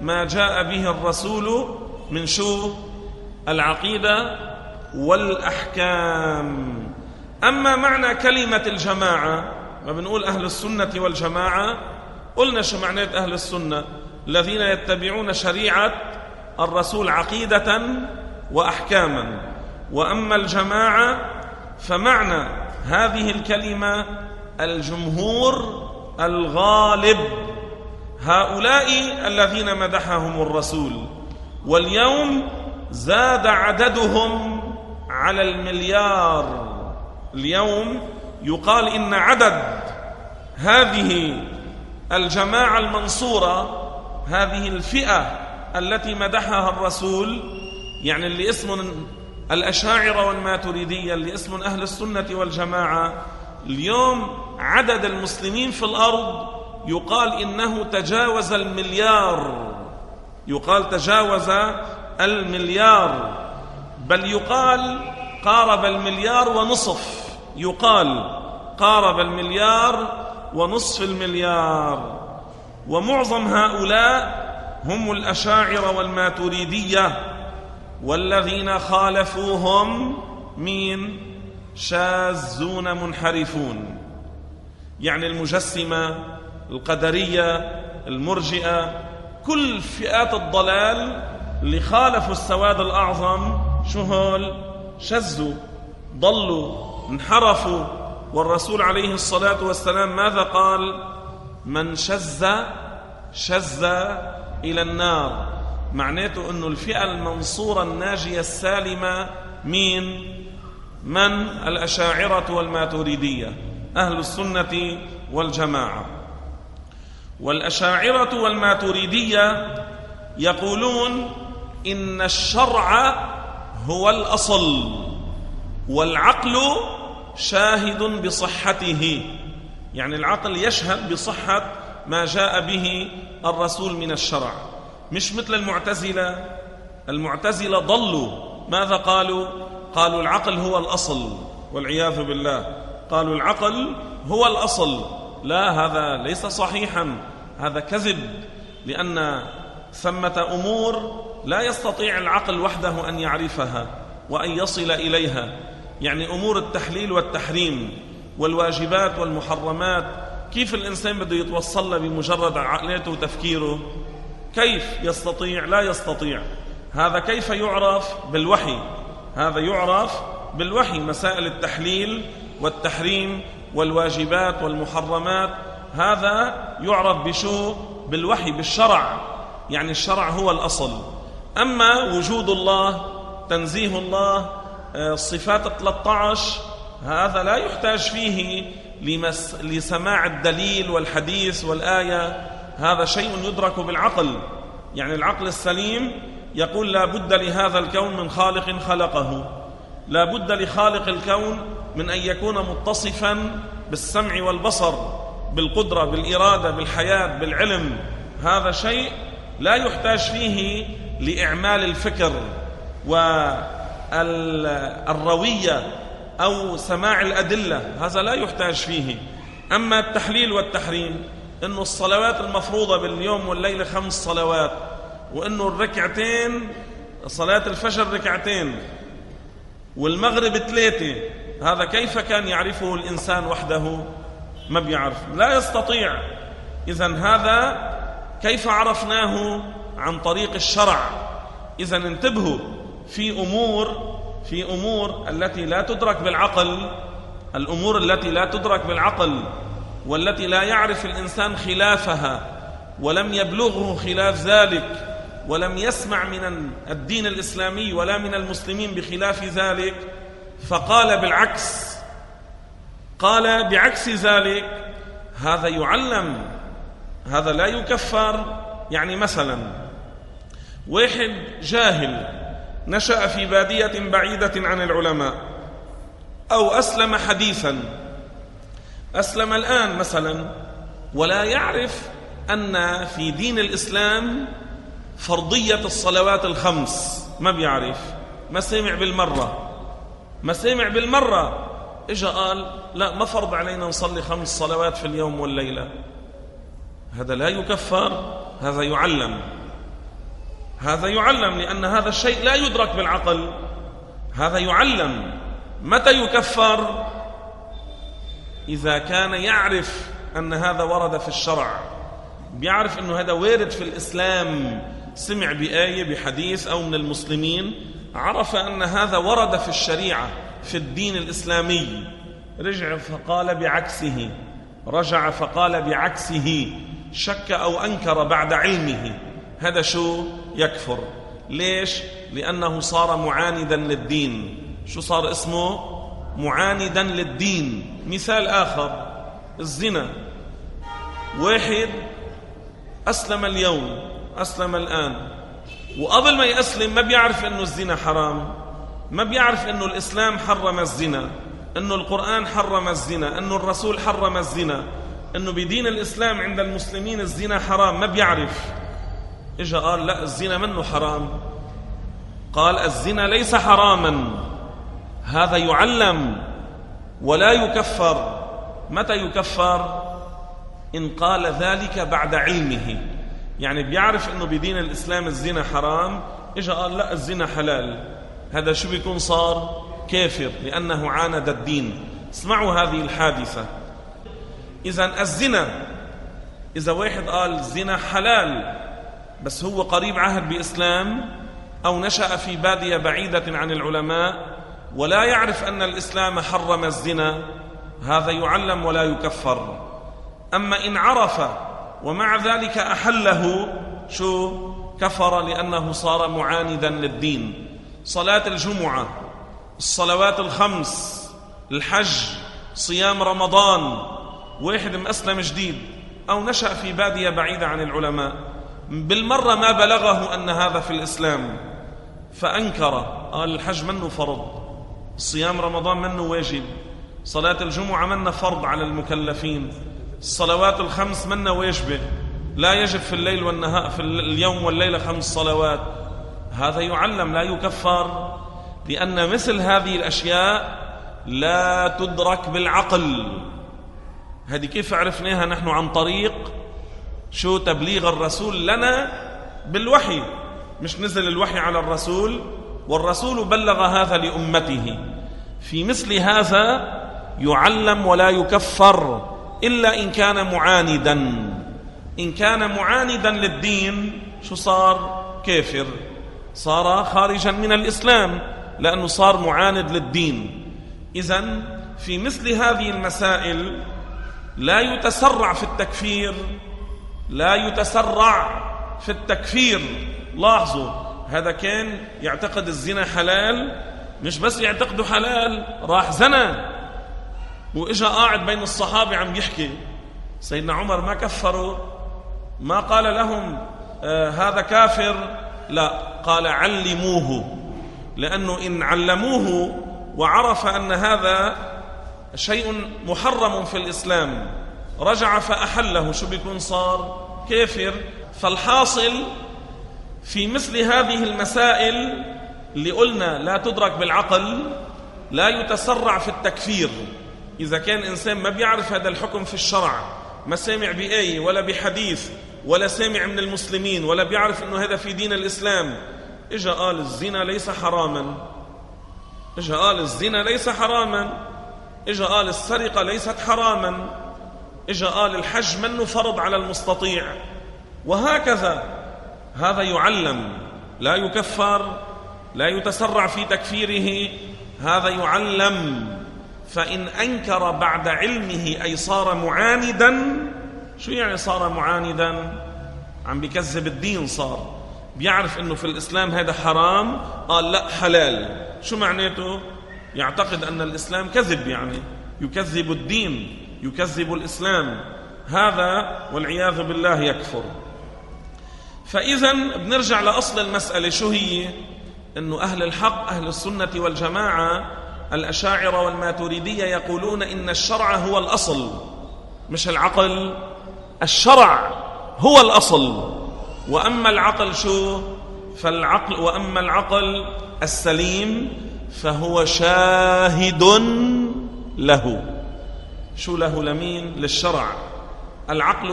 ما جاء به الرسول من شو؟ العقيدة والأحكام. أما معنى كلمة الجماعة، ما بنقول أهل السنة والجماعة، قلنا شو معنات أهل السنة؟ الذين يتبعون شريعة الرسول عقيدة وأحكاما. وأما الجماعة فمعنى هذه الكلمة الجمهور الغالب، هؤلاء الذين مدحهم الرسول، واليوم زاد عددهم على المليار. اليوم يقال إن عدد هذه الجماعة المنصورة، هذه الفئة التي مدحها الرسول، يعني اللي اسمهم الأشاعرة والماتريدية، اللي اسمهم أهل السنة والجماعة، اليوم عدد المسلمين في الأرض يقال إنه تجاوز المليار، يقال تجاوز المليار، بل يقال قارب المليار ونصف، يقال قارب المليار ونصف المليار. ومعظم هؤلاء هم الأشاعرة والماتريدية، والذين خالفوهم مين؟ شاذون منحرفون، يعني المجسمة، القدرية، المرجئة، كل فئات الضلال اللي خالفوا السواد الأعظم، شو هول؟ شذوا، ضلوا، انحرفوا. والرسول عليه الصلاة والسلام ماذا قال؟ من شذ شذ إلى النار. معناته أنه الفئة المنصورة الناجية السالمة مين؟ من؟ الأشاعرة والماتريدية، أهل السنة والجماعة. والأشاعرة والماتريدية يقولون إن الشرع هو الأصل، والعقل شاهد بصحته، يعني العقل يشهد بصحة ما جاء به الرسول من الشرع. مش مثل المعتزلة. المعتزلة ضلوا، ماذا قالوا؟ قالوا العقل هو الأصل، والعياذ بالله، قالوا العقل هو الأصل. لا، هذا ليس صحيحا، هذا كذب، لأن ثمة أمور لا يستطيع العقل وحده أن يعرفها وأن يصل إليها، يعني أمور التحليل والتحريم والواجبات والمحرمات، كيف الإنسان بده يتوصل له بمجرد عقليته وتفكيره؟ كيف يستطيع؟ لا يستطيع. هذا كيف يعرف؟ بالوحي، هذا يعرف بالوحي. مسائل التحليل والتحريم والواجبات والمحرمات، هذا يعرف بشو؟ بالوحي، بالشرع، يعني الشرع هو الأصل. أما وجود الله، تنزيه الله، الصفات 13، هذا لا يحتاج فيه لسماع الدليل والحديث والآية، هذا شيء يدرك بالعقل. يعني العقل السليم يقول لا بد لهذا الكون من خالق خلقه، لا بد لخالق الكون من أن يكون متصفا بالسمع والبصر، بالقدرة، بالإرادة، بالحياة، بالعلم. هذا شيء لا يحتاج فيه لإعمال الفكر والروية أو سماع الأدلة، هذا لا يحتاج فيه. أما التحليل والتحريم، إنه الصلوات المفروضة باليوم والليلة 5 صلوات، وإنه الركعتين، صلاة الفجر ركعتين والمغرب 3، هذا كيف كان يعرفه الإنسان وحده؟ ما بيعرف، لا يستطيع. إذن هذا كيف عرفناه؟ عن طريق الشرع. إذن انتبهوا، في أمور التي لا تدرك بالعقل، الأمور التي لا تدرك بالعقل والتي لا يعرف الإنسان خلافها، ولم يبلغه خلاف ذلك، ولم يسمع من الدين الإسلامي ولا من المسلمين بخلاف ذلك، فقال بالعكس، قال بعكس ذلك، هذا يعلم، هذا لا يكفر. يعني مثلا واحد جاهل نشأ في بادية بعيدة عن العلماء، أو أسلم حديثا، أسلم الآن مثلا، ولا يعرف أن في دين الإسلام فرضية الصلوات 5، ما بيعرف، ما سمع بالمرة، إجا قال لا، ما فرض علينا نصلي 5 صلوات في اليوم والليلة. هذا لا يكفر، هذا يعلم. هذا يعلم، لأن هذا الشيء لا يدرك بالعقل، هذا يعلم. متى يكفر؟ إذا كان يعرف أن هذا ورد في الشرع، بيعرف أنه هذا وارد في الإسلام، سمع بآية بحديث أو من المسلمين، عرف أن هذا ورد في الشريعة في الدين الإسلامي، رجع فقال بعكسه، رجع فقال بعكسه، شك أو أنكر بعد علمه، هذا شو؟ يكفر. ليش؟ لأنه صار معاندا للدين. شو صار اسمه؟ معاندا للدين. مثال آخر، الزنا. واحد أسلم اليوم، أسلم الآن، وقبل ما يأسلم ما بيعرف أنه الزنا حرام، ما بيعرف أنه الإسلام حرم الزنا، أنه القرآن حرم الزنا، أنه الرسول حرم الزنا، أنه بدين الإسلام عند المسلمين الزنا حرام، ما بيعرف. إجا قال لا، الزنا منه حرام. قال الزنا ليس حراما. هذا يعلم ولا يكفر. متى يكفر؟ إن قال ذلك بعد علمه، يعني بيعرف أنه بدين الإسلام الزنا حرام، إجا قال لا الزنا حلال، هذا شو بيكون؟ صار كافر، لأنه عاند الدين. اسمعوا هذه الحادثة. إذن الزنا، إذا واحد قال الزنا حلال بس هو قريب عهد بإسلام، أو نشأ في بادية بعيدة عن العلماء ولا يعرف أن الإسلام حرم الزنا، هذا يعلم ولا يكفر. أما إن عرف ومع ذلك أحله، شو؟ كفر، لأنه صار معاندا للدين. صلاة الجمعة، الصلوات الخمس، الحج، صيام رمضان، واحد مسلم جديد أو نشأ في بادية بعيدة عن العلماء، بالمرة ما بلغه أن هذا في الإسلام، فأنكر، قال الحج منه فرض، صيام رمضان منه واجب، صلاة الجمعة منه فرض على المكلفين، الصلوات الخمس منه واجبة، لا يجب في الليل والنهار، في اليوم والليلة 5 صلوات. هذا يعلم لا يكفر، لأن مثل هذه الأشياء لا تدرك بالعقل. هذه كيف عرفناها نحن؟ عن طريق شو؟ تبليغ الرسول لنا بالوحي. مش نزل الوحي على الرسول والرسول بلغ هذا لأمته. في مثل هذا يعلم ولا يكفر إلا إن كان معاندا. إن كان معاندا للدين شو صار؟ كافر، صار خارجا من الإسلام، لأنه صار معاند للدين. إذن في مثل هذه المسائل لا يتسرع في التكفير، لا يتسرع في التكفير. لاحظوا، هذا كان يعتقد الزنا حلال، مش بس يعتقده حلال، راح زنا وإجا قاعد بين الصحابة عم يحكي. سيدنا عمر ما كفروا، ما قال لهم هذا كافر، لا، قال علموه، لأنه إن علموه وعرف أن هذا شيء محرم في الإسلام رجع فأحله، شو بيكون؟ صار كافر. فالحاصل في مثل هذه المسائل اللي قلنا لا تدرك بالعقل، لا يتسرع في التكفير. إذا كان إنسان ما بيعرف هذا الحكم في الشرع، ما سامع بآية ولا بحديث ولا سامع من المسلمين ولا بيعرف أنه هذا في دين الإسلام، إجا قال الزنا ليس حراما، إجا قال الزنا ليس حراما، إجا قال السرقة ليست حراما، إجا قال الحج منه فرض على المستطيع، وهكذا. هذا يعلم لا يكفر، لا يتسرع في تكفيره، هذا يعلم. فإن أنكر بعد علمه أي صار معاندا. شو يعني صار معاندا؟ عم بيكذب الدين، صار بيعرف أنه في الإسلام هذا حرام، قال لا حلال. شو معناته؟ يعتقد أن الإسلام كذب، يعني يكذب الدين، يكذب الإسلام، هذا والعياذ بالله يكفر. فإذن بنرجع لأصل المسألة، شو هي؟ أنه أهل الحق، أهل السنة والجماعة، الأشاعرة والماتريدية، يقولون إن الشرع هو الأصل مش العقل. الشرع هو الأصل، وأما العقل شو؟ فالعقل، وأما العقل السليم فهو شاهد له. شو له؟ لمين؟ للشرع. العقل